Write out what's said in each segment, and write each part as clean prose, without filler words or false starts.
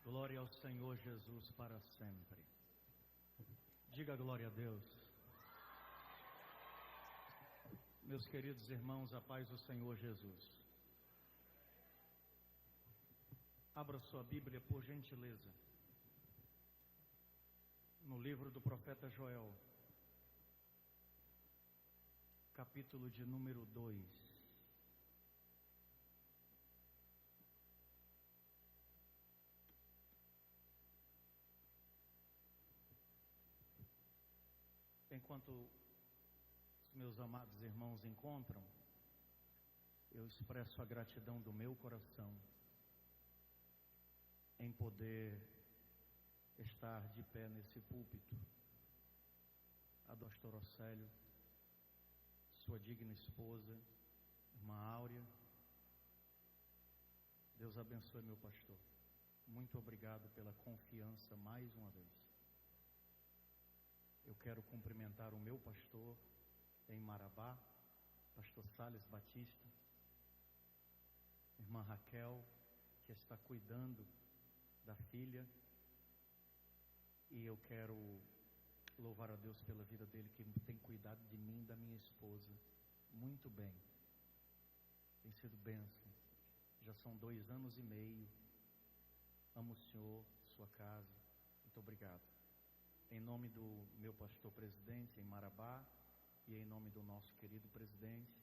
Glória ao Senhor Jesus para sempre. Diga glória a Deus. Meus queridos irmãos, a paz do Senhor Jesus. Abra sua Bíblia, por gentileza, no livro do profeta Joel, capítulo de número 2. Enquanto os meus amados irmãos encontram, eu expresso a gratidão do meu coração em poder estar de pé nesse púlpito. A do pastor Océlio, sua digna esposa, irmã Áurea. Deus abençoe meu pastor. Muito obrigado pela confiança mais uma vez. Eu quero cumprimentar o meu pastor em Marabá, pastor Sales Batista, irmã Raquel, que está cuidando da filha, e eu quero louvar a Deus pela vida dele, que tem cuidado de mim e da minha esposa muito bem. Tem sido bênção. Já são 2 anos e meio. Amo o Senhor, sua casa. Muito obrigado. Em nome do meu pastor presidente em Marabá e em nome do nosso querido presidente,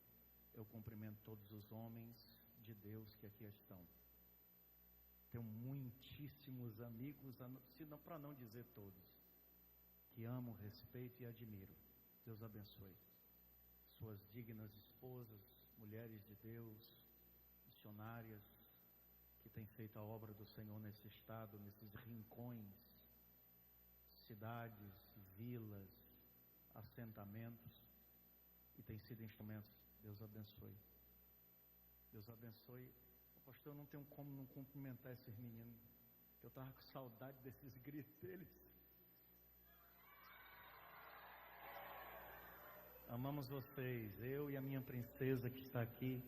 eu cumprimento todos os homens de Deus que aqui estão. Tenho muitíssimos amigos, para não dizer todos, que amo, respeito e admiro. Deus abençoe. Suas dignas esposas, mulheres de Deus, missionárias, que têm feito a obra do Senhor nesse estado, nesses rincões, cidades, vilas, assentamentos, e tem sido instrumentos. Deus abençoe. Deus abençoe. Pastor, eu não tenho como não cumprimentar esses meninos. Eu estava com saudade desses gritos deles. Amamos vocês, eu e a minha princesa que está aqui.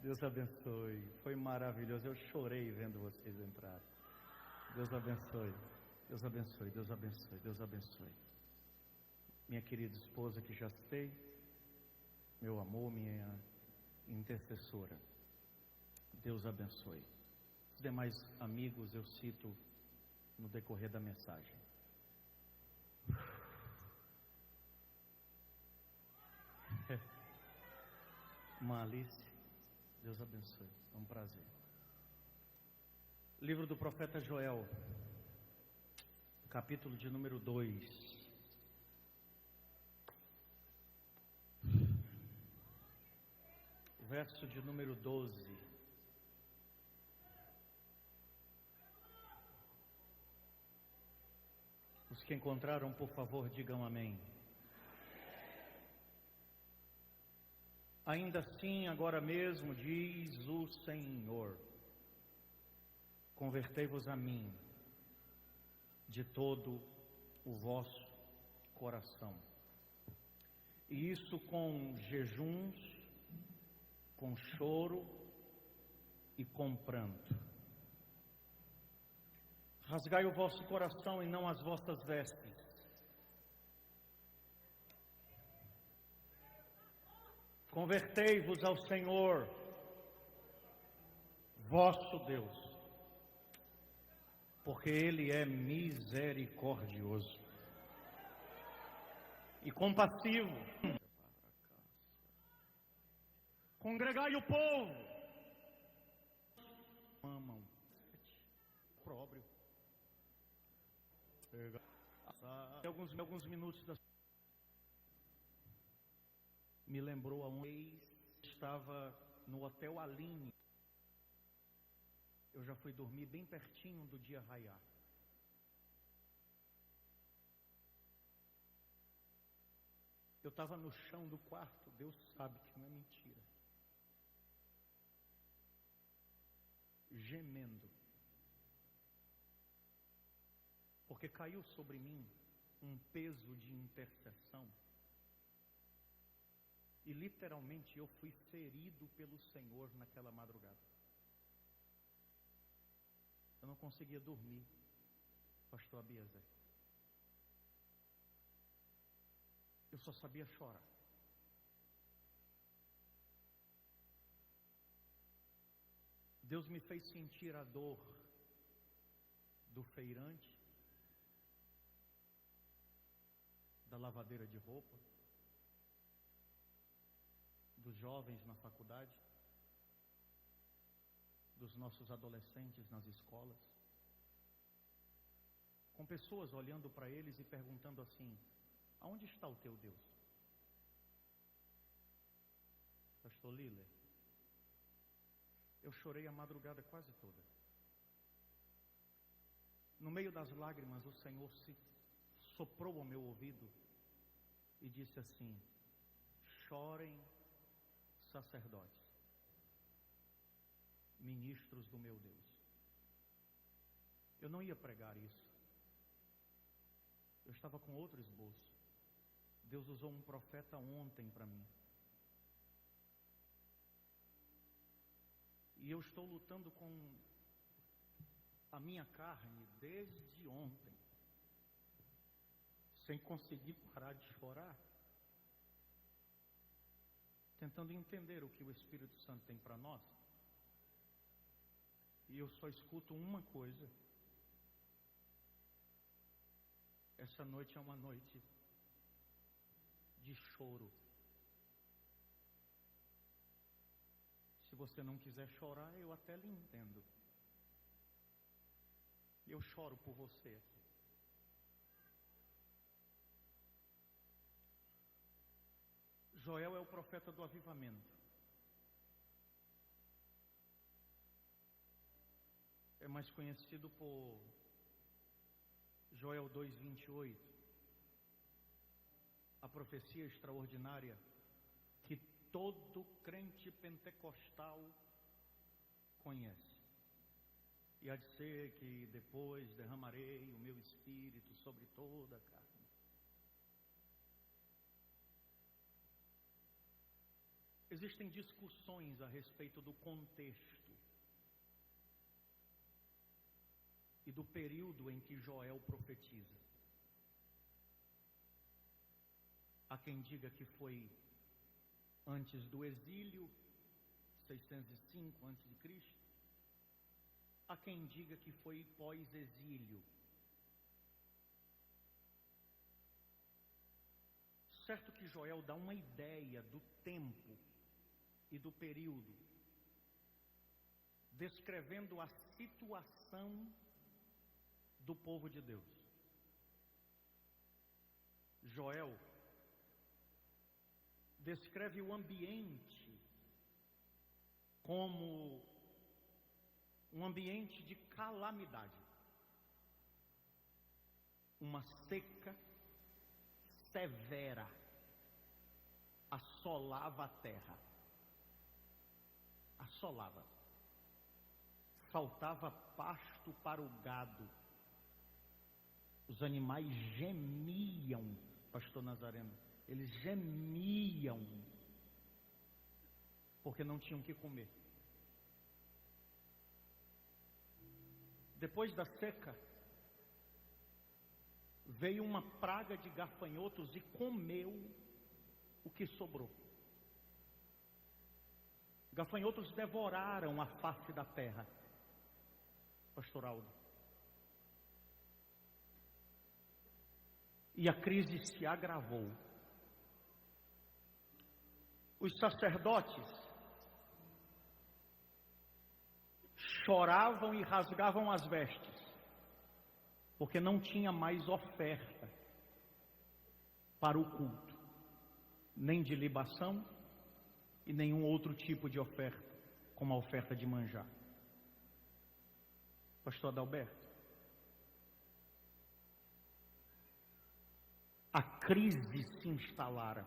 Deus abençoe. Foi maravilhoso. Eu chorei vendo vocês entrarem. Deus abençoe. Deus abençoe. Deus abençoe. Deus abençoe. Minha querida esposa que já citei, meu amor, minha intercessora. Deus abençoe. Os demais amigos eu cito no decorrer da mensagem. Alice, Deus abençoe, é um prazer. Livro do profeta Joel, capítulo de número 2. Verso de número 12. Os que encontraram, por favor, digam amém. Ainda assim, agora mesmo, diz o Senhor, convertei-vos a mim de todo o vosso coração, e isso com jejuns, com choro e com pranto. Rasgai o vosso coração e não as vossas vestes. Convertei-vos ao Senhor, vosso Deus, porque Ele é misericordioso e compassivo. Congregai o povo. Amam. Próprio. Alguns minutos da... Me lembrou a uma vez, estava no Hotel Aline. Eu já fui dormir bem pertinho do dia raiar. Eu estava no chão do quarto, Deus sabe que não é mentira, gemendo, porque caiu sobre mim um peso de intercessão E literalmente eu fui ferido pelo Senhor naquela madrugada. Eu não conseguia dormir, pastor Abiezer. Eu só sabia chorar. Deus me fez sentir a dor do feirante, da lavadeira de roupa, dos jovens na faculdade, dos nossos adolescentes nas escolas, com pessoas olhando para eles e perguntando assim: aonde está o teu Deus? Pastor Liller, eu chorei a madrugada quase toda. No meio das lágrimas, o Senhor se soprou ao meu ouvido e disse assim: chorem sacerdotes, ministros do meu Deus. Eu não ia pregar isso. Eu estava com outro esboço. Deus usou um profeta ontem para mim. E eu estou lutando com a minha carne desde ontem, sem conseguir parar de chorar, tentando entender o que o Espírito Santo tem para nós. E eu só escuto uma coisa: essa noite é uma noite de choro. Se você não quiser chorar, eu até lhe entendo. Eu choro por você aqui. Joel é o profeta do avivamento. É mais conhecido por Joel 2:28, a profecia extraordinária que todo crente pentecostal conhece. E há de ser que depois derramarei o meu espírito sobre toda a carne. Existem discussões a respeito do contexto e do período em que Joel profetiza. Há quem diga que foi antes do exílio, 605 a.C. Há quem diga que foi pós-exílio. Certo que Joel dá uma ideia do tempo e do período, descrevendo a situação do povo de Deus. Joel descreve o ambiente como um ambiente de calamidade, uma seca severa assolava a terra, assolava, faltava pasto para o gado, os animais gemiam, pastor Nazareno, eles gemiam, porque não tinham o que comer. Depois da seca, veio uma praga de gafanhotos e comeu o que sobrou. Gafanhotos devoraram a face da terra, pastor Aldo. E a crise se agravou. Os sacerdotes choravam e rasgavam as vestes, porque não tinha mais oferta para o culto, nem de libação e nenhum outro tipo de oferta, como a oferta de manjar. Pastor Adalberto, a crise se instalara.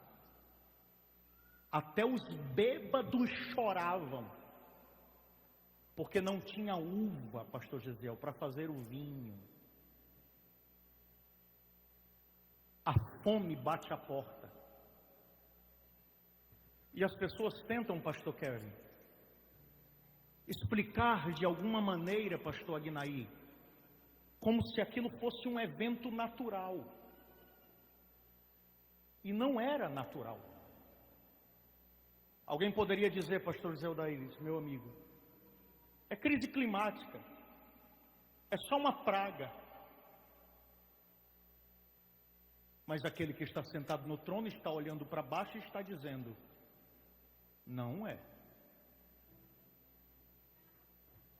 Até os bêbados choravam, porque não tinha uva, pastor Gesiel, para fazer o vinho. A fome bate à porta. E as pessoas tentam, pastor Kevin, explicar de alguma maneira, pastor Agnaí, como se aquilo fosse um evento natural. E não era natural. Alguém poderia dizer, pastor Zé Odaíris, meu amigo, é crise climática, é só uma praga. Mas aquele que está sentado no trono está olhando para baixo e está dizendo, não é.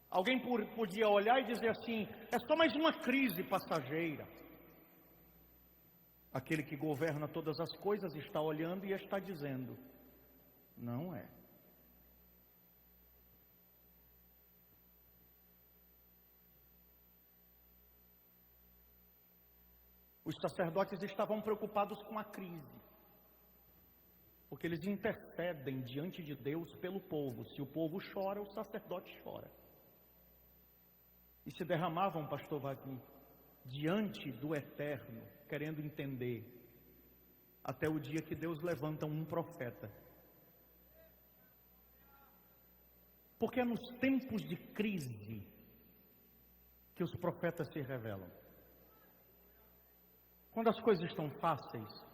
Alguém podia olhar e dizer assim, é só mais uma crise passageira. Aquele que governa todas as coisas está olhando e está dizendo, não é. Os sacerdotes estavam preocupados com a crise, porque eles intercedem diante de Deus pelo povo. Se o povo chora, o sacerdote chora. E se derramavam, pastor Wagner, diante do Eterno, querendo entender, até o dia que Deus levanta um profeta. Porque é nos tempos de crise que os profetas se revelam. Quando as coisas estão fáceis,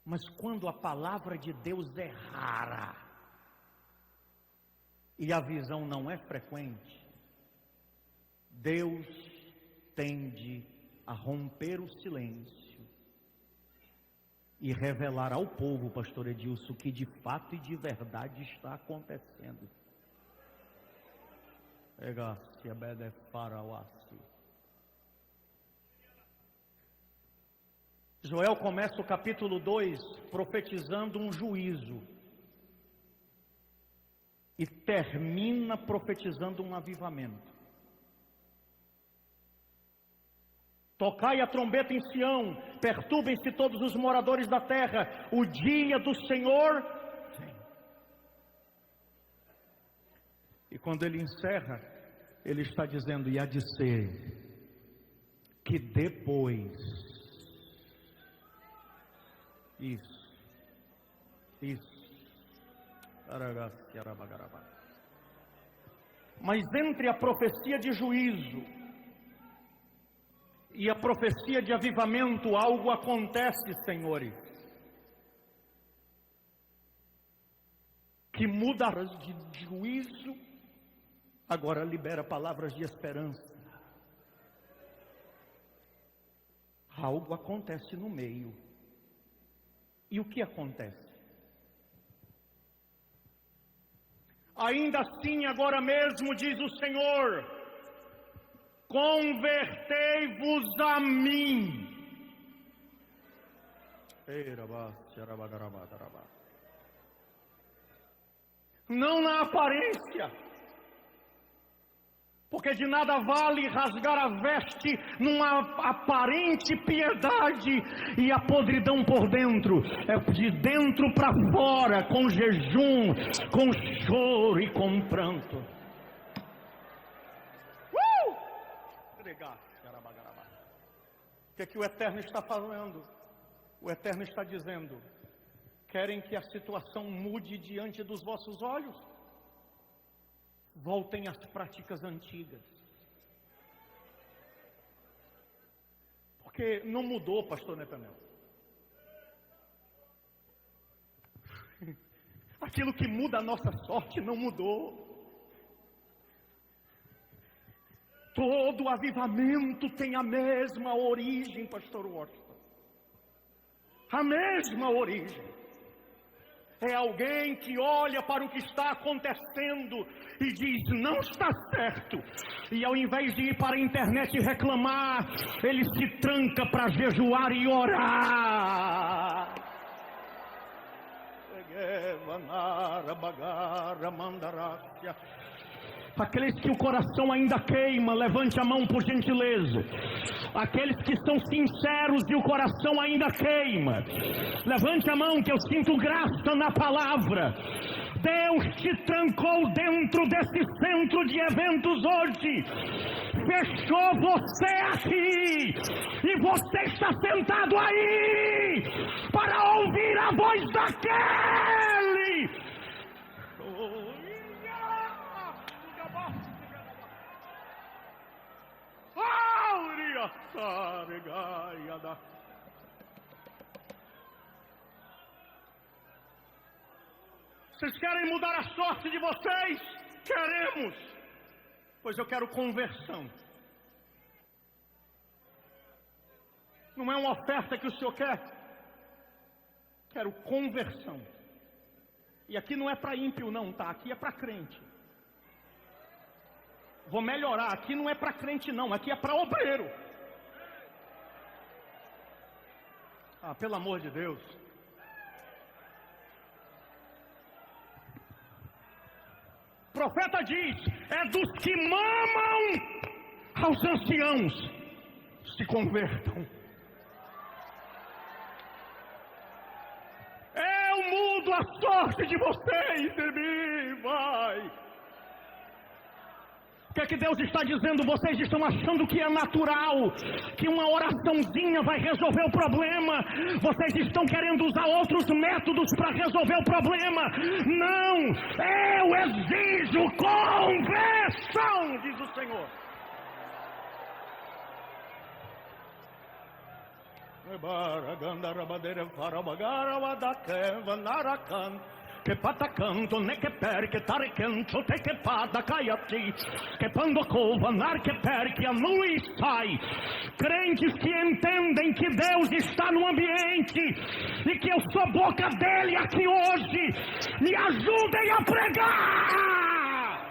mas quando a palavra de Deus é rara e a visão não é frequente, Deus tende a romper o silêncio e revelar ao povo, pastor Edilson, o que de fato e de verdade está acontecendo. Joel começa o capítulo 2 profetizando um juízo e termina profetizando um avivamento. Tocai a trombeta em Sião, perturbem-se todos os moradores da terra, o dia do Senhor vem. E quando ele encerra, ele está dizendo, e há de ser que depois, mas entre a profecia de juízo e a profecia de avivamento, algo acontece, senhores, que muda de juízo, agora libera palavras de esperança. Algo acontece no meio. E o que acontece? Ainda assim, agora mesmo, diz o Senhor, convertei-vos a mim. Não na aparência, porque de nada vale rasgar a veste numa aparente piedade e a podridão por dentro. É de dentro para fora, com jejum, com choro e com pranto. O que o Eterno está falando? O Eterno está dizendo, querem que a situação mude diante dos vossos olhos? Voltem às práticas antigas. Porque não mudou, pastor Netanel. Aquilo que muda a nossa sorte não mudou. Todo avivamento tem a mesma origem, pastor Washington. A mesma origem. É alguém que olha para o que está acontecendo e diz, não está certo. E ao invés de ir para a internet reclamar, ele se tranca para jejuar e orar. Aqueles que o coração ainda queima, levante a mão por gentileza. Aqueles que são sinceros e o coração ainda queima, levante a mão que eu sinto graça na palavra. Deus te trancou dentro desse centro de eventos hoje fechou você aqui, e você está sentado aí para ouvir a voz daquele. Vocês querem mudar a sorte de vocês? Queremos. Pois eu quero conversão. Não é uma oferta que o Senhor quer. Quero conversão. E aqui não é para ímpio não, tá? Aqui é para crente. Vou melhorar, aqui não é para crente não, aqui é para obreiro. Ah, pelo amor de Deus. O profeta diz, é dos que mamam aos anciãos, se convertam. Eu mudo a sorte de vocês, de mim, vai. O que é que Deus está dizendo? Vocês estão achando que é natural, que uma oraçãozinha vai resolver o problema. Vocês estão querendo usar outros métodos para resolver o problema. Não, eu exijo conversão, diz o Senhor. Que patacanto ne que per que tarecanto te que pada caiati que pando covanar que per que a luz sai. Crentes que entendem que Deus está no ambiente e que eu sou boca dele aqui hoje, me ajudem a pregar.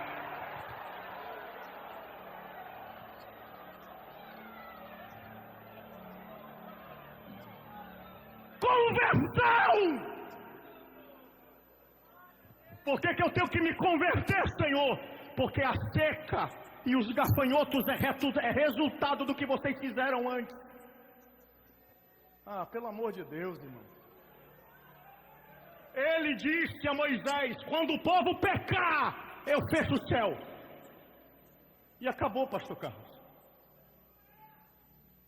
Conversão. Por que eu tenho que me converter, Senhor? Porque a seca e os gafanhotos é resultado do que vocês fizeram antes. Ah, pelo amor de Deus, irmão. Ele disse a Moisés, quando o povo pecar, eu fecho o céu. E acabou, pastor Carlos.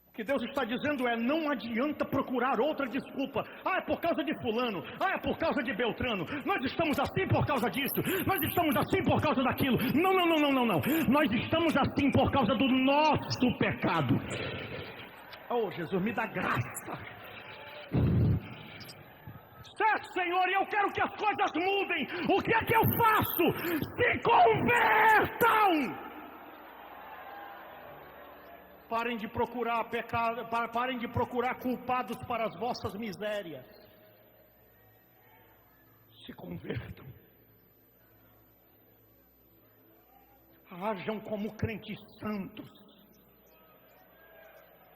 O que Deus está dizendo é, não adianta procurar outra desculpa. Ah, é por causa de fulano. Ah, é por causa de Beltrano. Nós estamos assim por causa disso. Nós estamos assim por causa daquilo. Não. Nós estamos assim por causa do nosso pecado. Oh, Jesus, me dá graça. Certo, Senhor, e eu quero que as coisas mudem. O que é que eu faço? Se convertam! Parem de procurar pecado, parem de procurar culpados para as vossas misérias. Se convertam. Hajam como crentes santos.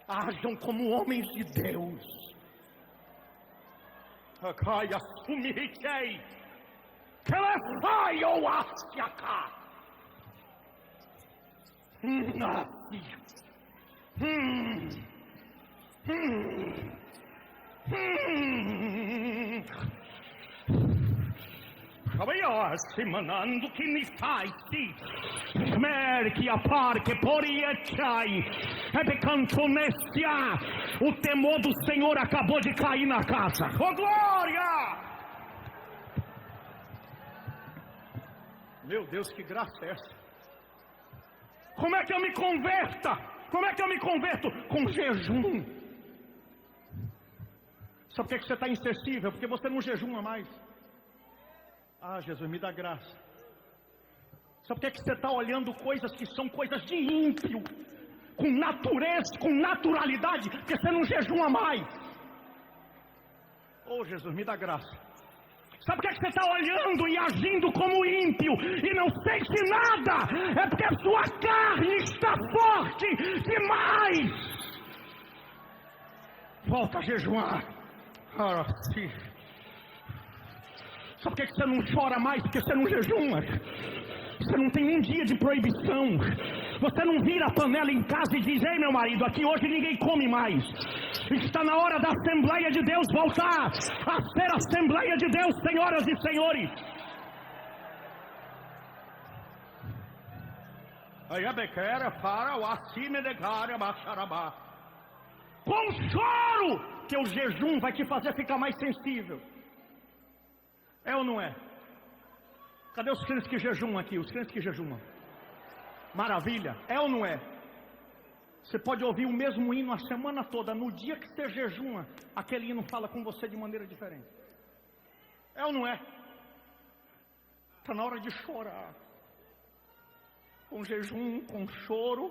Hajam como homens de Deus. Agai assumirei que ele vai ou asciacá. Semanando que me faz que a par que poriechai é de cantonestia. O temor do Senhor acabou de cair na casa. Oh glória! Meu Deus, que graça é essa? Como é que eu me converta? Como é que eu me converto? Com jejum. Sabe por que você está insensível? Porque você não jejuma mais. Ah, Jesus, me dá graça. Sabe por que você está olhando coisas que são coisas de ímpio, com natureza, com naturalidade, porque você não jejuma mais. Oh, Jesus, me dá graça. Sabe por que você está olhando e agindo como ímpio e não sente nada? É porque a sua carne está forte demais. Volta a jejuar. Ah, sim. Sabe por que você não chora mais? Porque você não jejuma. Você não tem um dia de proibição. Você não vira a panela em casa e diz: ei, meu marido, aqui hoje ninguém come mais. Está na hora da Assembleia de Deus voltar a ser Assembleia de Deus, senhoras e senhores. Com choro, que o jejum vai te fazer ficar mais sensível. É ou não é? Cadê os crentes que jejumam aqui? Os crentes que jejumam. Maravilha. É ou não é? Você pode ouvir o mesmo hino a semana toda. No dia que você jejuma, aquele hino fala com você de maneira diferente. É ou não é? Está na hora de chorar. Com jejum, com choro,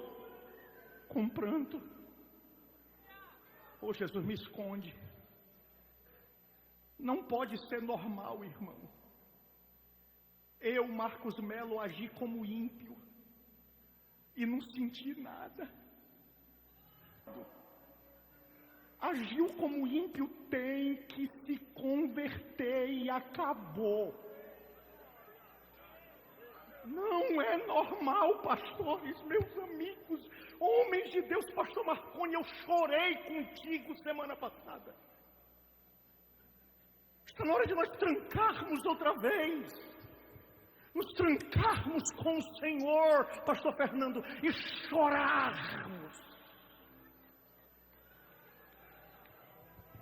com pranto. Oh, Jesus, me esconde. Não pode ser normal, irmão. Eu, Marcos Melo, agi como ímpio e não senti nada. Agiu como ímpio, tem que se converter e acabou. Não é normal, pastores, meus amigos, homens de Deus. Pastor Marconi, eu chorei contigo semana passada. Está na hora de nós trancarmos outra vez, nos trancarmos com o Senhor, pastor Fernando, e chorarmos.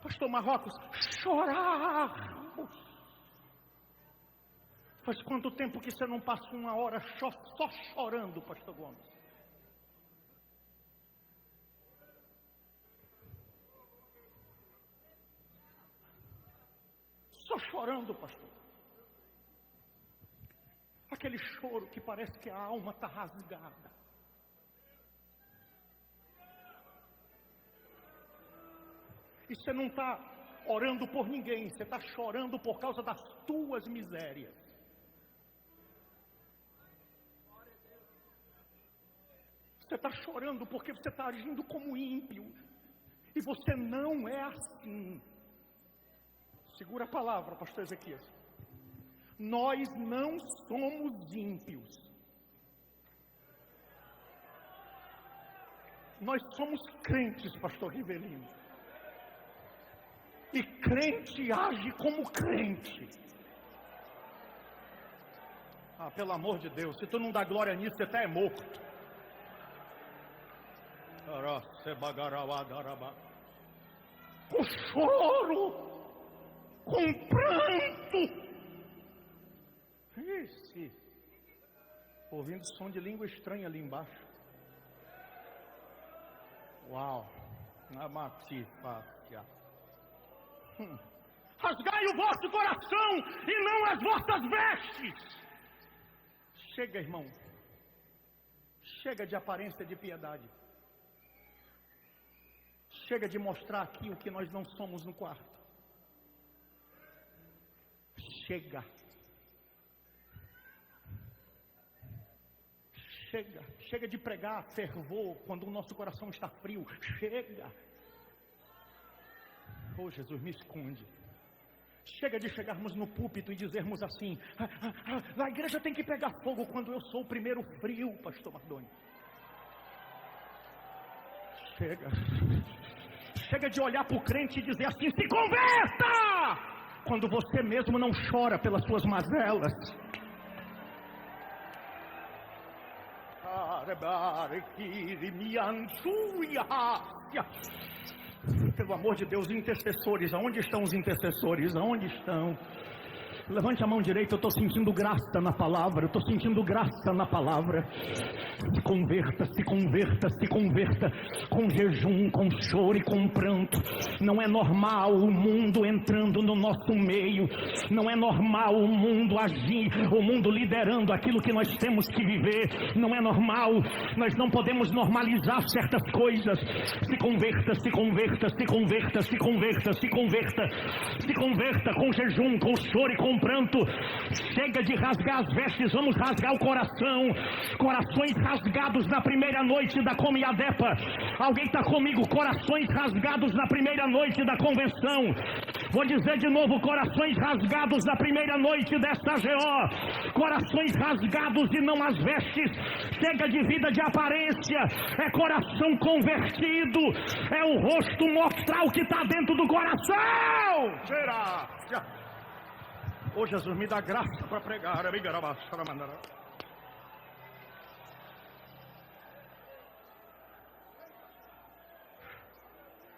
Pastor Marrocos, chorarmos. Faz quanto tempo que você não passa uma hora só chorando, pastor Gomes? Só chorando, pastor. Aquele choro que parece que a alma está rasgada. E você não está orando por ninguém, você está chorando por causa das tuas misérias. Você está chorando porque você está agindo como ímpio. E você não é assim. Segura a palavra, pastor Ezequias. Nós não somos ímpios. Nós somos crentes, pastor Rivelino. E crente age como crente. Ah, pelo amor de Deus, se tu não dá glória nisso, você até é morto. Com choro, com pranto. Esse, ouvindo som de língua estranha ali embaixo. Uau, na matifácia. Rasgai o vosso coração e não as vossas vestes. Chega, irmão. Chega de aparência de piedade. Chega de mostrar aqui o que nós não somos no quarto. Chega. Chega de pregar fervor quando o nosso coração está frio. Chega. Oh, Jesus, me esconde. Chega de chegarmos no púlpito e dizermos assim: a igreja tem que pegar fogo quando eu sou o primeiro frio, pastor Mardoni. Chega de olhar para o crente e dizer assim: se converta! Quando você mesmo não chora pelas suas mazelas. Pelo amor de Deus, intercessores, aonde estão os intercessores? Aonde estão? Levante a mão direita, eu estou sentindo graça na palavra, eu estou sentindo graça na palavra. Se converta, se converta, se converta, com jejum, com choro e com pranto. Não é normal o mundo entrando no nosso meio, não é normal o mundo agir, o mundo liderando aquilo que nós temos que viver. Não é normal, nós não podemos normalizar certas coisas. Se converta, se converta, se converta, se converta, se converta, se converta com jejum, com choro e com pranto. Chega de rasgar as vestes, vamos rasgar o coração. Corações rasgados na primeira noite da Comiadepa. Alguém está comigo? Corações rasgados na primeira noite da convenção. Vou dizer de novo: corações rasgados na primeira noite desta AGO. Corações rasgados e não as vestes. Chega de vida de aparência. É coração convertido. É o rosto mostrar o que está dentro do coração. Será? Ô Jesus, me dá graça para pregar.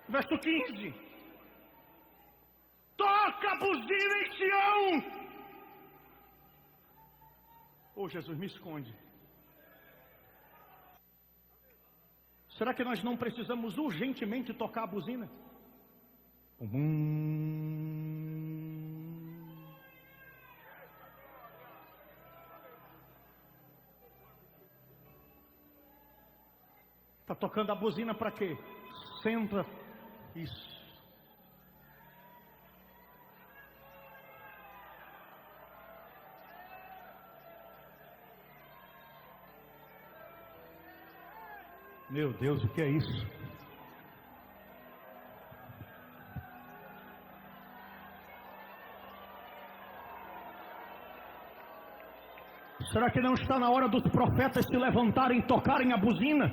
Verso 15. Toca a buzina em Sião. Oh, Jesus, me esconde. Será que nós não precisamos urgentemente tocar a buzina? Está tocando a buzina para quê? Senta. Isso. Meu Deus, o que é isso? Será que não está na hora dos profetas se levantarem e tocarem a buzina?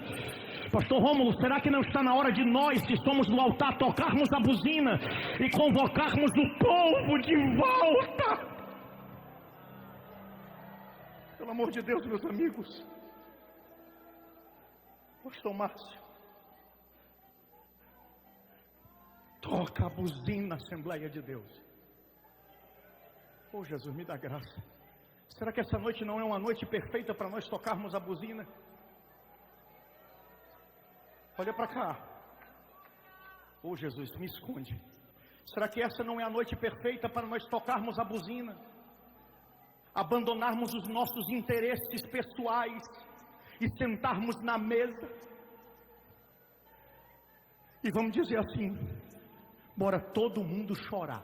Pastor Rômulo, será que não está na hora de nós, que somos do altar, tocarmos a buzina e convocarmos o povo de volta? Pelo amor de Deus, meus amigos. Pastor Márcio, toca a buzina, Assembleia de Deus. Oh, Jesus, me dá graça. Será que essa noite não é uma noite perfeita para nós tocarmos a buzina? Olha para cá. Oh, Jesus, me esconde. Será que essa não é a noite perfeita para nós tocarmos a buzina? Abandonarmos os nossos interesses pessoais e sentarmos na mesa e vamos dizer assim: bora todo mundo chorar.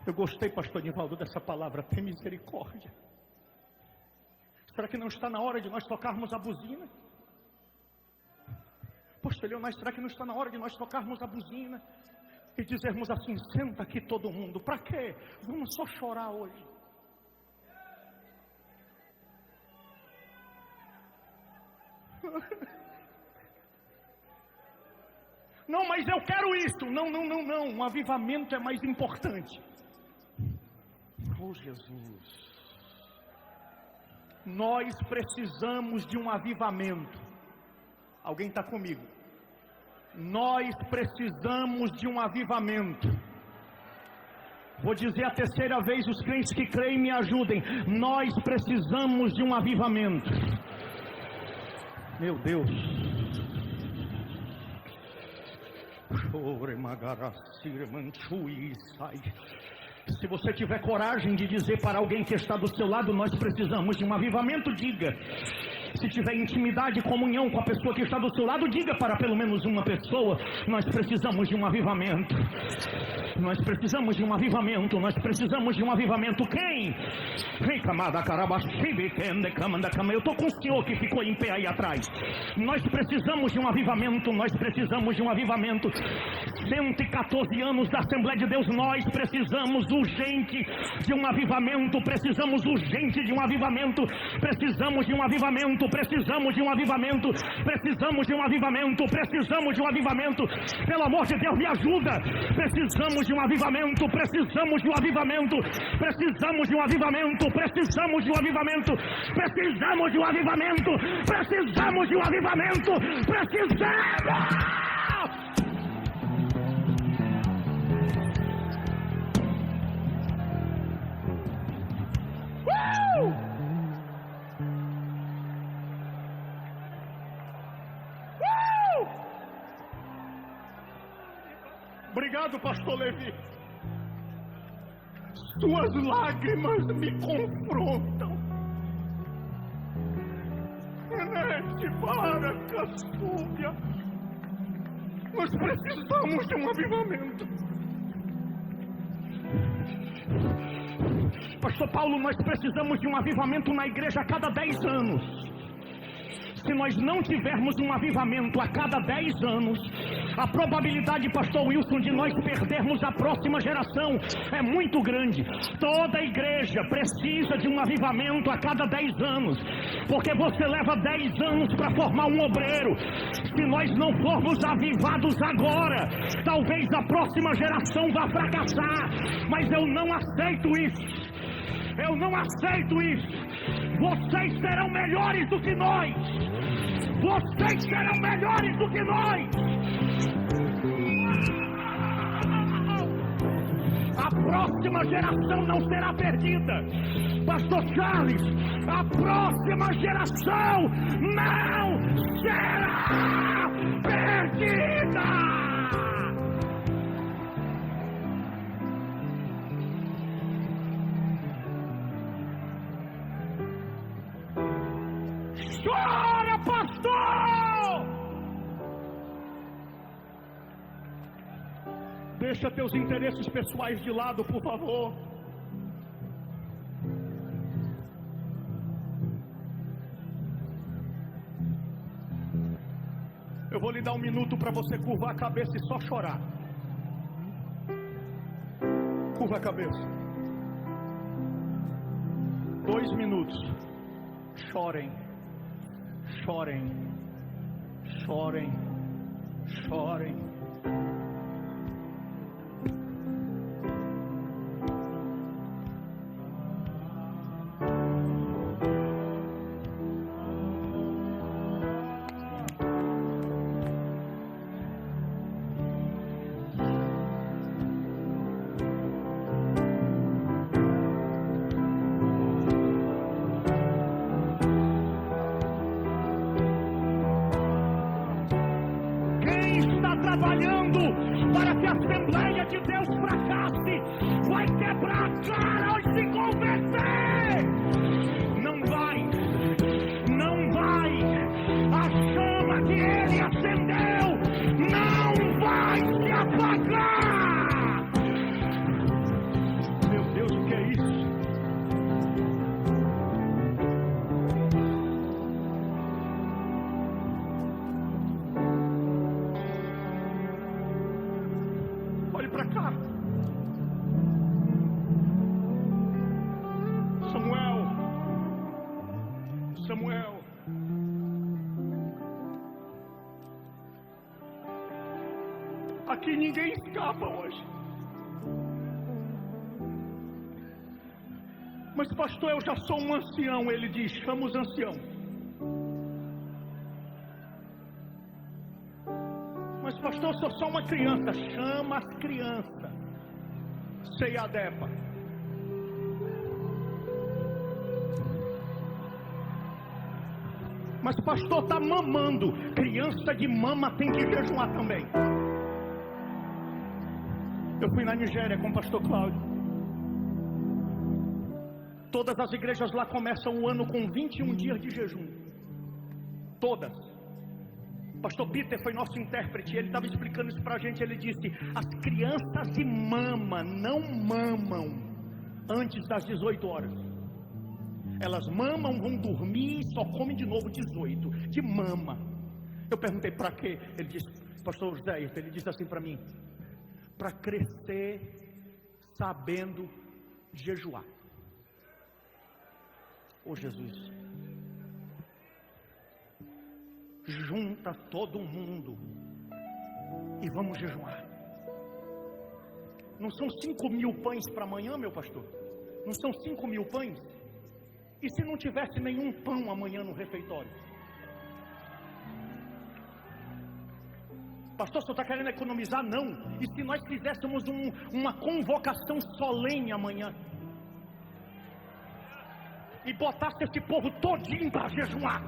Eu gostei, pastor Nivaldo, dessa palavra, tem misericórdia. Será que não está na hora de nós tocarmos a buzina? Pastor Leonardo, será que não está na hora de nós tocarmos a buzina e dizermos assim: senta aqui todo mundo? Para quê? Vamos só chorar hoje. Não, mas eu quero isso. Não. Um avivamento é mais importante. Oh, Jesus. Nós precisamos de um avivamento. Alguém está comigo? Nós precisamos de um avivamento. Vou dizer a terceira vez, os crentes que creem me ajudem. Nós precisamos de um avivamento. Meu Deus. Se você tiver coragem de dizer para alguém que está do seu lado: nós precisamos de um avivamento, diga. Se tiver intimidade e comunhão com a pessoa que está do seu lado, diga para pelo menos uma pessoa: nós precisamos de um avivamento. Nós precisamos de um avivamento. Nós precisamos de um avivamento. Quem? Eu estou com o senhor que ficou em pé aí atrás. Nós precisamos de um avivamento. Nós precisamos de um avivamento. 114 anos da Assembleia de Deus. Nós precisamos urgente de um avivamento. Precisamos urgente de um avivamento. Precisamos de um avivamento. Precisamos de um avivamento. Precisamos de um avivamento. Precisamos de um avivamento. Pelo amor de Deus, me ajuda. Precisamos de um avivamento. Precisamos de um avivamento. Precisamos de um avivamento. Precisamos de um avivamento. Precisamos de um avivamento. Precisamos de um avivamento. Precisamos. Obrigado, pastor Levi. Suas lágrimas me confrontam. Renete, para, Castúbia. Nós precisamos de um avivamento. Pastor Paulo, nós precisamos de um avivamento na igreja a cada 10 anos. Se nós não tivermos um avivamento a cada 10 anos, a probabilidade, pastor Wilson, de nós perdermos a próxima geração é muito grande. Toda igreja precisa de um avivamento a cada 10 anos, porque você leva 10 anos para formar um obreiro. Se nós não formos avivados agora, talvez a próxima geração vá fracassar. Mas eu não aceito isso. Eu não aceito isso. Vocês serão melhores do que nós. Vocês serão melhores do que nós. A próxima geração não será perdida. Pastor Charles, a próxima geração não será perdida. Chora, pastor! Deixa teus interesses pessoais de lado, por favor. Eu vou lhe dar 1 minuto para você curvar a cabeça e só chorar. Curva a cabeça. 2 minutos. Chorem. Chorem. Chorem. Chorem. Trabalhando para que a Assembleia de Deus fracasse, vai quebrar a cara ao se converter. Não vai, não vai. A chama que ele acendeu não vai se apagar. Meu Deus, o que é isso? Para cá. Samuel. Aqui ninguém escapa hoje. Mas pastor, eu já sou um ancião. Ele diz, chama os anciãos. Mas pastor, eu sou só uma criança. Chama as crianças. Seiadepa. Mas pastor, está mamando. Criança de mama tem que jejuar também. Eu fui na Nigéria com o pastor Cláudio. Todas as igrejas lá começam o ano com 21 dias de jejum. Todas. Pastor Peter foi nosso intérprete, ele estava explicando isso para a gente. Ele disse, as crianças de mama não mamam antes das 18 horas. Elas mamam, vão dormir e só comem de novo 18, de mama. Eu perguntei para quê? Ele disse, pastor José, ele disse assim para mim, para crescer sabendo jejuar. Ô Jesus, junta todo mundo e vamos jejuar. Não são 5.000 pães para amanhã, meu pastor? Não são 5.000 pães? E se não tivesse nenhum pão amanhã no refeitório? Pastor, você está querendo economizar? Não. E se nós fizéssemos uma convocação solene amanhã e botasse esse povo todinho para jejuar?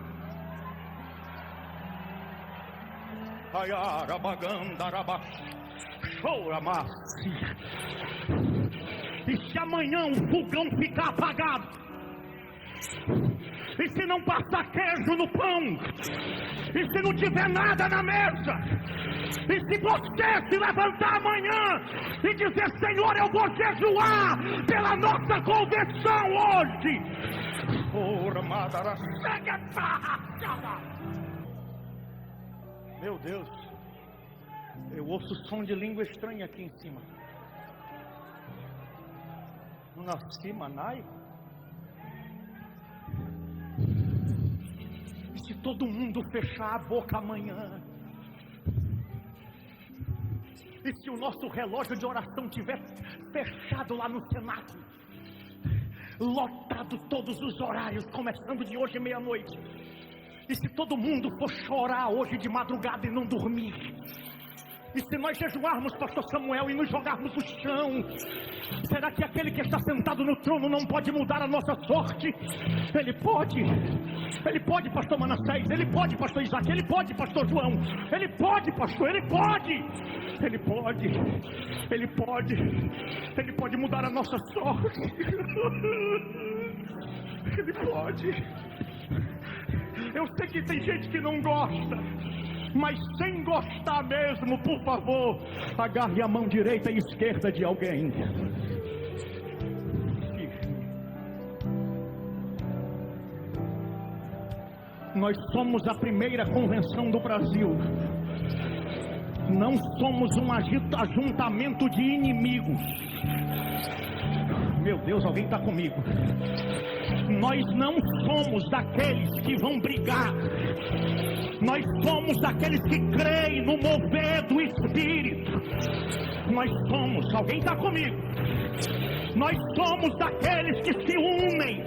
E se amanhã o fogão ficar apagado? E se não passar queijo no pão? E se não tiver nada na mesa? E se você se levantar amanhã e dizer, Senhor, eu vou jejuar pela nossa conversão hoje? Meu Deus, eu ouço som de língua estranha aqui em cima. Nai. E se todo mundo fechar a boca amanhã? E se o nosso relógio de oração estiver fechado lá no cenáculo? lotado todos os horários, começando de hoje meia-noite. E se todo mundo for chorar hoje de madrugada e não dormir, e se nós jejuarmos, pastor Samuel, e nos jogarmos no chão, será que aquele que está sentado no trono não pode mudar a nossa sorte? Ele pode, pastor Manassés, ele pode, pastor Isaac, ele pode, pastor João, ele pode, pastor, ele pode mudar a nossa sorte. Ele pode. Eu sei que tem gente que não gosta, mas sem gostar mesmo, por favor, agarre a mão direita e esquerda de alguém. Nós somos a primeira convenção do Brasil. Não somos um ajuntamento de inimigos. Meu Deus, alguém está comigo? Nós não somos daqueles que vão brigar. Nós somos daqueles que creem no mover do Espírito. Nós somos, alguém está comigo? Nós somos daqueles que se unem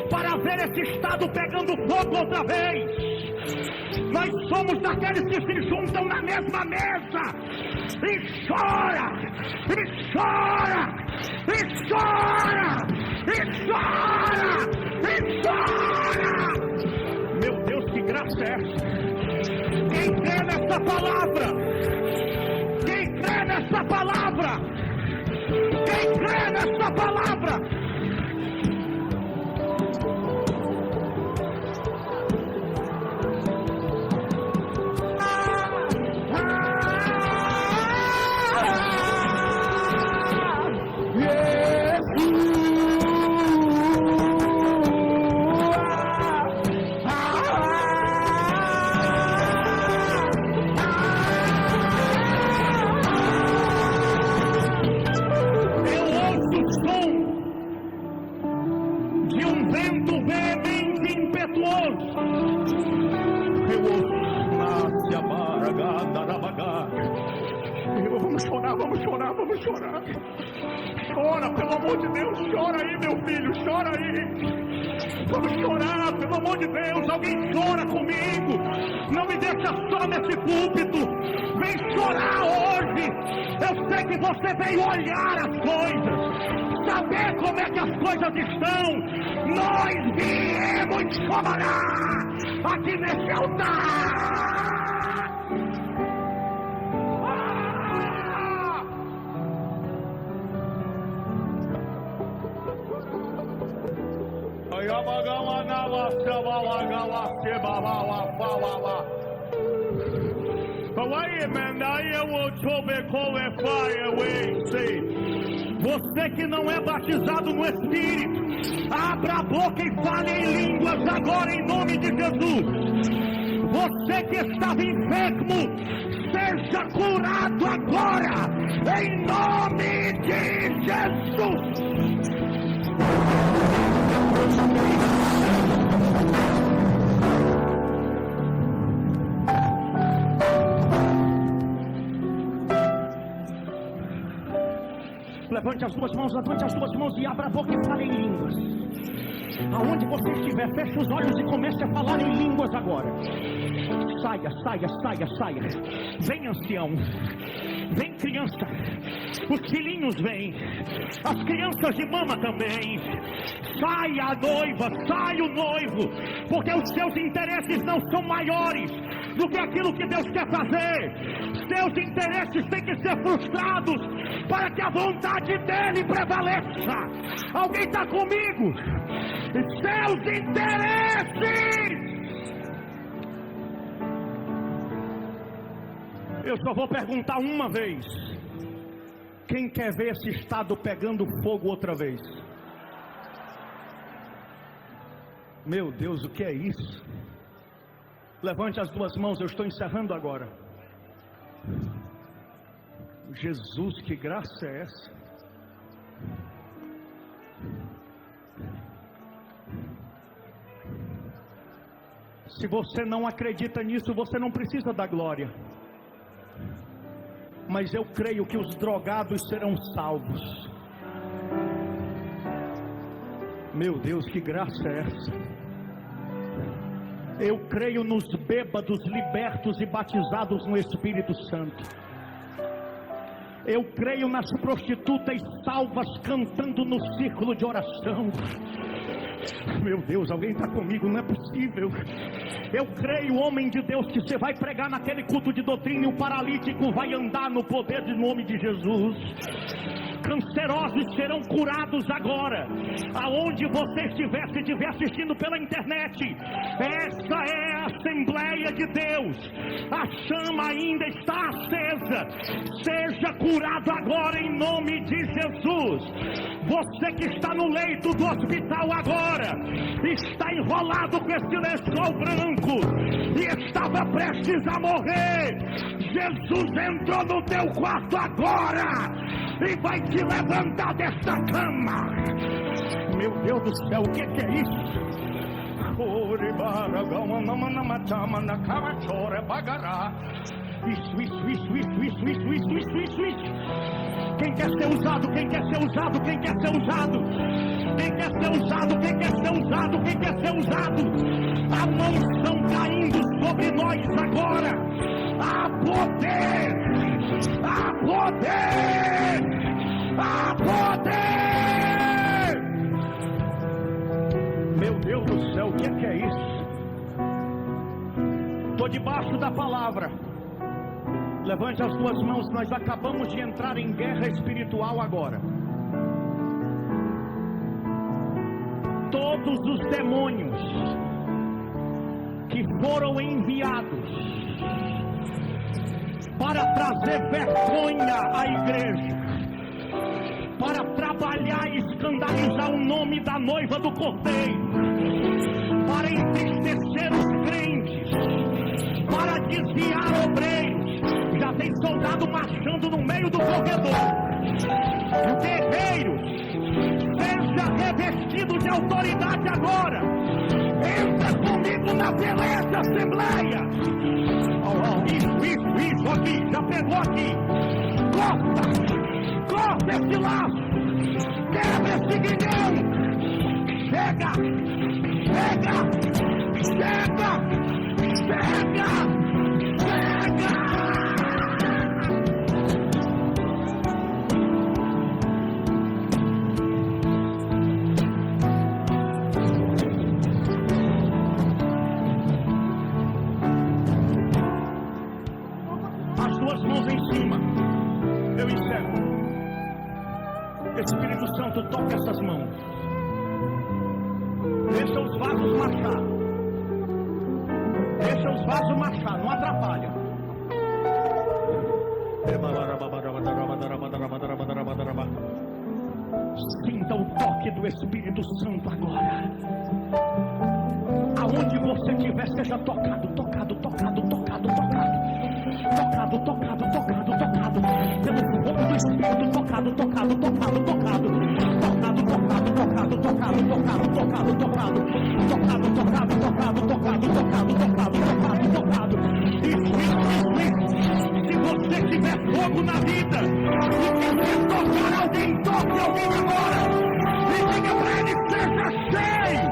para ver esse estado pegando fogo outra vez. Nós somos daqueles que se juntam na mesma mesa e chora, e chora, e chora, e chora, e chora. Meu Deus, que graça é essa? Quem crê nessa palavra? Quem crê nessa palavra? Quem crê nessa palavra? Vamos chorar. Chora, pelo amor de Deus, chora aí, meu filho, chora aí. Vamos chorar, pelo amor de Deus, alguém chora comigo. Não me deixa só nesse púlpito. Vem chorar hoje. Eu sei que você veio olhar as coisas, saber como é que as coisas estão. Nós viemos chorar aqui nesse altar. Você que não é batizado no Espírito, abra a boca e fale em línguas agora em nome de Jesus. Você que estava enfermo, seja curado agora em nome de Jesus. Levante as duas mãos e abra a boca e fale em línguas. Aonde você estiver, feche os olhos e comece a falar em línguas agora. Saia. Vem, ancião. Vem, criança. Os filhinhos vêm. As crianças de mama também. Sai a noiva, sai o noivo. Porque os seus interesses não são maiores do que aquilo que Deus quer fazer. Seus interesses têm que ser frustrados para que a vontade dele prevaleça. Alguém está comigo? Seus interesses. Eu só vou perguntar uma vez. Quem quer ver esse estado pegando fogo outra vez? Meu Deus, o que é isso? Levante as duas mãos, eu estou encerrando agora. Jesus, que graça é essa? Se você não acredita nisso, você não precisa da glória. Mas eu creio que os drogados serão salvos. Meu Deus, que graça é essa? Eu creio nos bêbados libertos e batizados no Espírito Santo. Eu creio nas prostitutas salvas cantando no círculo de oração. Meu Deus, alguém está comigo? Não é possível. Eu creio, homem de Deus, que você vai pregar naquele culto de doutrina e o paralítico vai andar no poder do nome de Jesus. Cancerosos serão curados agora. Aonde você estiver, se estiver assistindo pela internet, essa é a Assembleia de Deus. A chama ainda está acesa. Seja curado agora em nome de Jesus. Você que está no leito do hospital agora, está enrolado com esse lençol branco e estava prestes a morrer. Jesus entrou no teu quarto agora e vai te levantar desta cama. Meu Deus do céu, o que é isso? Isso. Quem quer ser usado? Quem quer ser usado? Quem quer ser usado? Quem quer ser usado? Quem quer ser usado? Quem quer ser usado? A mãozão caindo sobre nós agora. Há poder! Há poder! Há poder! Meu Deus do céu, o que é isso? Estou debaixo da palavra. Levante as duas mãos, nós acabamos de entrar em guerra espiritual agora. Todos os demônios que foram enviados para trazer vergonha à igreja, para trabalhar e escandalizar o nome da noiva do Cordeiro, para entristecer os crentes, para desviar obreiros. Já tem soldado marchando no meio do corredor. Guerreiros, seja revestido de autoridade agora. Entra comigo na beleza, Assembleia. Isso aqui, já pegou aqui. Corta esse laço. Quebra esse guilhão. Chega. As duas mãos em cima. Eu encerro. Espírito Santo, toca essas mãos. Deixa os vasos marchar. Deixa os vasos marchar, não atrapalha. Sinta o toque do Espírito Santo agora. Aonde você estiver, seja tocado pelo fogo do Espírito, tocado Isso. Se você tiver fogo na vida e quiser tocar alguém, toque alguém agora e diga pra ele: seja cheio.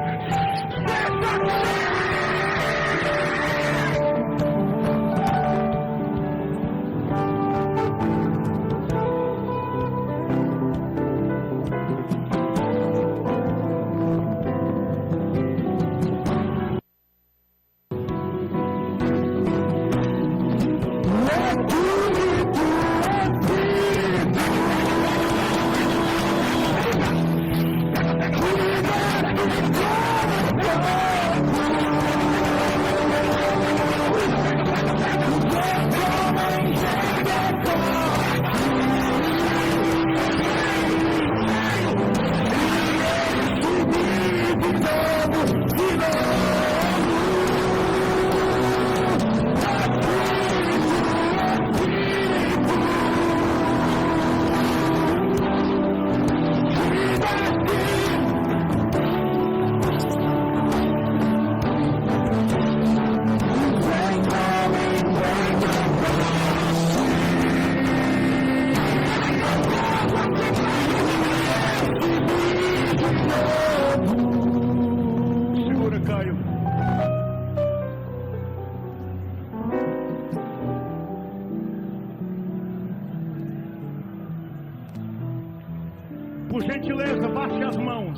Por gentileza, baixe as mãos.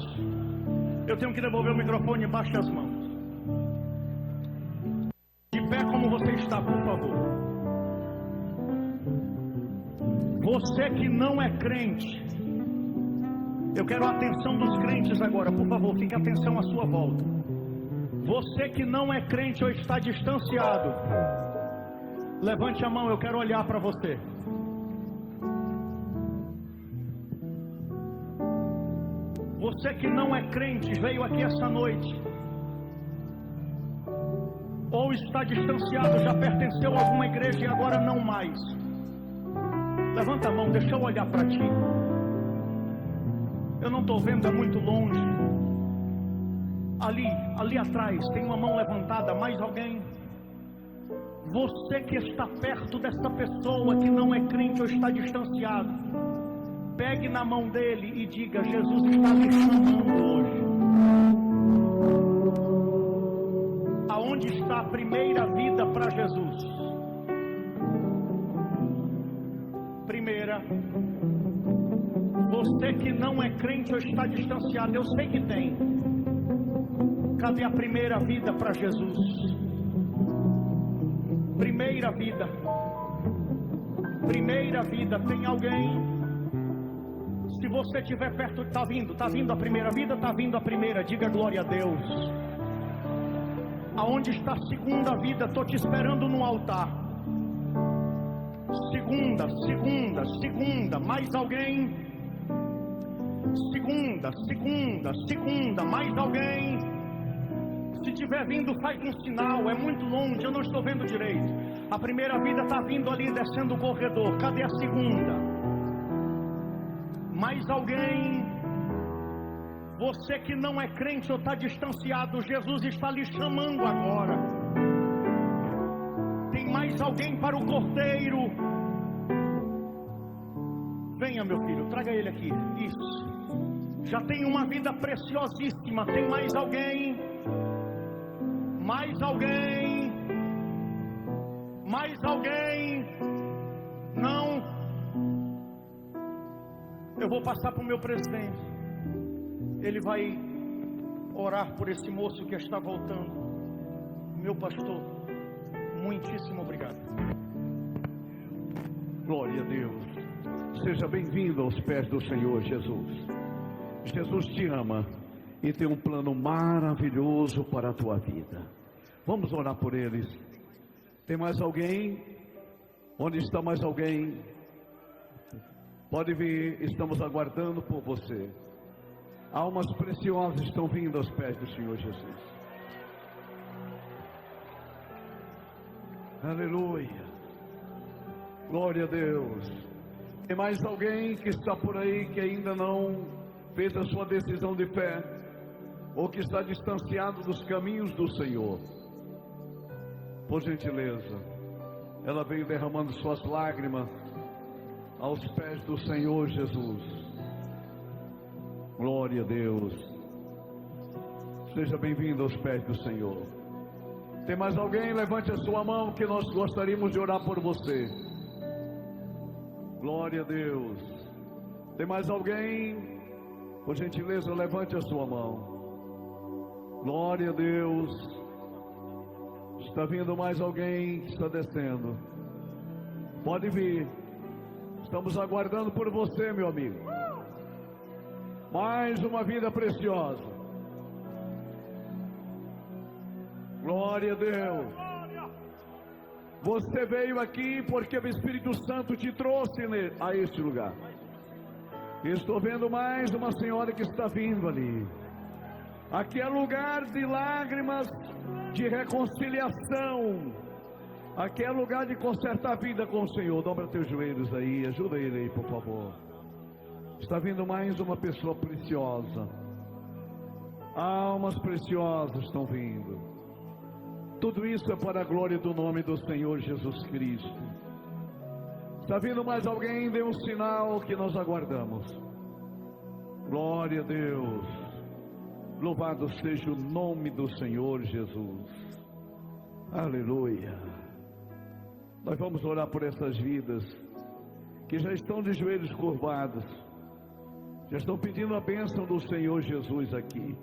Eu tenho que devolver o microfone, baixe as mãos. De pé como você está, por favor. Você que não é crente, eu quero a atenção dos crentes agora, por favor, fique atenção à sua volta. Você que não é crente ou está distanciado, levante a mão, eu quero olhar para você. Você que não é crente, veio aqui essa noite, ou está distanciado, já pertenceu a alguma igreja e agora não mais. Levanta a mão, deixa eu olhar para ti. Eu não estou vendo, é muito longe. Ali atrás, tem uma mão levantada, mais alguém? Você que está perto dessa pessoa que não é crente ou está distanciado, pegue na mão dele e diga: Jesus está lhe chamando hoje. Aonde está a primeira vida para Jesus? Primeira. Você que não é crente ou está distanciado, eu sei que tem. Cadê a primeira vida para Jesus? Primeira vida. Primeira vida. Tem alguém? Se você estiver perto, está vindo a primeira vida, está vindo a primeira, diga glória a Deus. Aonde está a segunda vida? Estou te esperando no altar. Segunda, mais alguém? Segunda, mais alguém? Se estiver vindo, faz um sinal, é muito longe, eu não estou vendo direito. A primeira vida está vindo ali, descendo o corredor, cadê a segunda? Mais alguém? Você que não é crente ou está distanciado, Jesus está lhe chamando agora. Tem mais alguém para o cordeiro? Venha, meu filho, traga ele aqui. Isso. Já tem uma vida preciosíssima. Tem mais alguém? Mais alguém? Mais alguém? Não? Eu vou passar para o meu presidente. Ele vai orar por esse moço que está voltando. Meu pastor, muitíssimo obrigado. Glória a Deus. Seja bem-vindo aos pés do Senhor Jesus. Jesus te ama e tem um plano maravilhoso para a tua vida. Vamos orar por eles. Tem mais alguém? Onde está mais alguém? Pode vir, estamos aguardando por você. Almas preciosas estão vindo aos pés do Senhor Jesus. Aleluia. Glória a Deus. Tem mais alguém que está por aí que ainda não fez a sua decisão de fé, ou que está distanciado dos caminhos do Senhor? Por gentileza, ela veio derramando suas lágrimas aos pés do Senhor Jesus. Glória a Deus. Seja bem-vindo aos pés do Senhor. Tem mais alguém? Levante a sua mão que nós gostaríamos de orar por você. Glória a Deus. Tem mais alguém? Por gentileza, levante a sua mão. Glória a Deus. Está vindo mais alguém que está descendo. Pode vir. Estamos aguardando por você, meu amigo. Mais uma vida preciosa. Glória a Deus. Você veio aqui porque o Espírito Santo te trouxe a este lugar. Estou vendo mais uma senhora que está vindo ali. Aqui é lugar de lágrimas, de reconciliação. Aqui é lugar de consertar a vida com o Senhor. Dobra teus joelhos aí, ajuda ele aí, por favor. Está vindo mais uma pessoa preciosa. Almas preciosas estão vindo. Tudo isso é para a glória do nome do Senhor Jesus Cristo. Está vindo mais alguém? Dê um sinal que nós aguardamos. Glória a Deus. Louvado seja o nome do Senhor Jesus. Aleluia. Nós vamos orar por essas vidas que já estão de joelhos curvados. Já estão pedindo a bênção do Senhor Jesus aqui.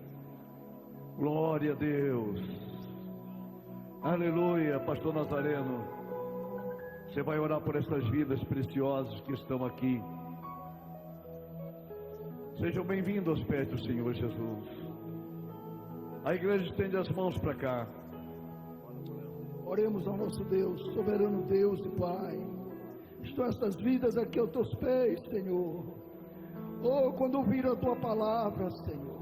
Glória a Deus. Aleluia. Pastor Nazareno, você vai orar por essas vidas preciosas que estão aqui. Sejam bem-vindos aos pés do Senhor Jesus. A igreja estende as mãos para cá. Oremos ao nosso Deus, soberano Deus e Pai. Estão essas vidas aqui aos teus pés, Senhor. Oh, quando ouviram a tua palavra, Senhor,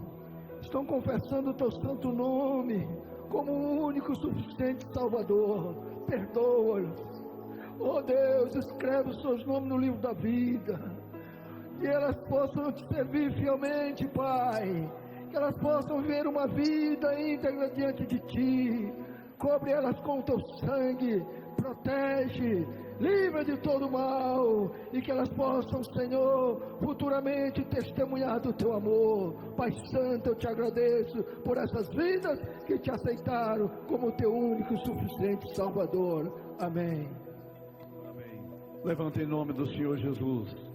estão confessando o teu santo nome como o único suficiente Salvador. Perdoa-os. Oh Deus, escreve os seus nomes no livro da vida, que elas possam te servir fielmente, Pai. Que elas possam viver uma vida íntegra diante de Ti. Cobre elas com o Teu sangue, protege, livra de todo mal, e que elas possam, Senhor, futuramente testemunhar do Teu amor. Pai Santo, eu te agradeço por essas vidas que Te aceitaram como Teu único e suficiente Salvador. Amém. Amém. Levanta em nome do Senhor Jesus